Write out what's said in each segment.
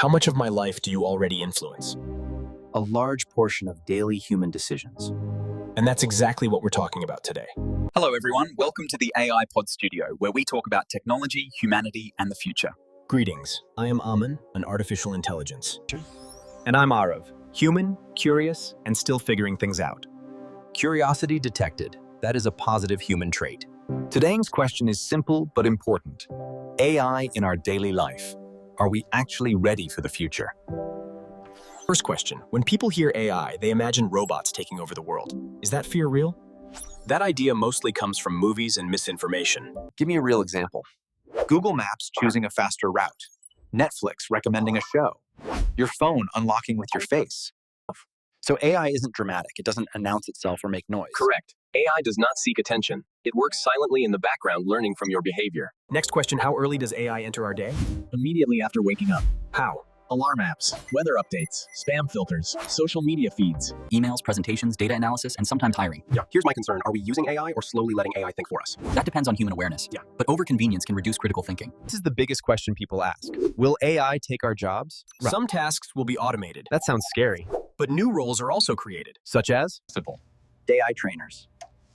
How much of my life do you already influence? A large portion of daily human decisions. And that's exactly what we're talking about today. Hello, everyone. Welcome to the AI Pod Studio, where we talk about technology, humanity, and the future. Greetings. I am Aman, an artificial intelligence. And I'm Arav, human, curious, and still figuring things out. Curiosity detected. That is a positive human trait. Today's question is simple but important. AI in our daily life. Are we actually ready for the future? First question. When people hear AI, they imagine robots taking over the world. Is that fear real? That idea mostly comes from movies and misinformation. Give me a real example. Google Maps choosing a faster route. Netflix recommending a show. Your phone unlocking with your face. So AI isn't dramatic. It doesn't announce itself or make noise. Correct. AI does not seek attention. It works silently in the background, learning from your behavior. Next question. How early does AI enter our day? Immediately after waking up. How? Alarm apps, weather updates, spam filters, social media feeds. Emails, presentations, data analysis, and sometimes hiring. Yeah, here's my concern. Are we using AI or slowly letting AI think for us? That depends on human awareness. Yeah. But overconvenience can reduce critical thinking. This is the biggest question people ask. Will AI take our jobs? Some tasks will be automated, That sounds scary. but new roles are also created. Such as? AI trainers,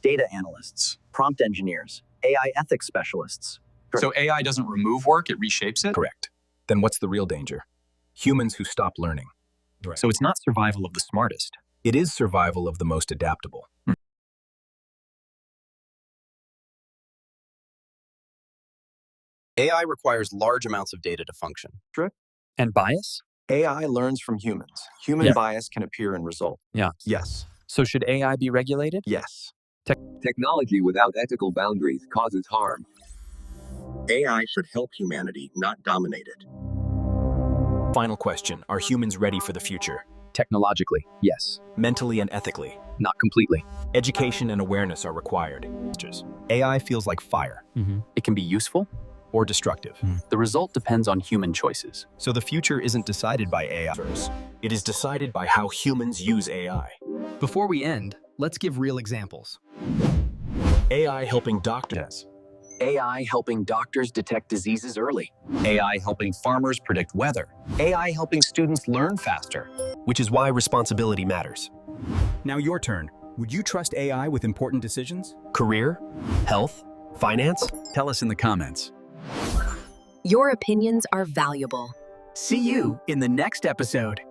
data analysts, prompt engineers, AI ethics specialists. So AI doesn't remove work, it reshapes it? Correct. Then what's the real danger? Humans who stop learning. Right. So it's not survival of the smartest. It is survival of the most adaptable. AI requires large amounts of data to function. And bias? AI learns from humans. Human bias can appear in result. Yeah. Yes. So should AI be regulated? Yes. Technology without ethical boundaries causes harm. AI should help humanity, not dominate it. Final question. Are humans ready for the future? Technologically, yes. Mentally and ethically. Not completely. Education and awareness are required. AI feels like fire. It can be useful. Or destructive. The result depends on human choices. So the future isn't decided by AI. It is decided by how humans use AI. Before we end, let's give real examples. AI helping doctors. AI helping doctors detect diseases early. AI helping farmers predict weather. AI helping students learn faster. Which is why responsibility matters. Now your turn. Would you trust AI with important decisions? Career? Health? Finance? Tell us in the comments. Your opinions are valuable. See you in the next episode.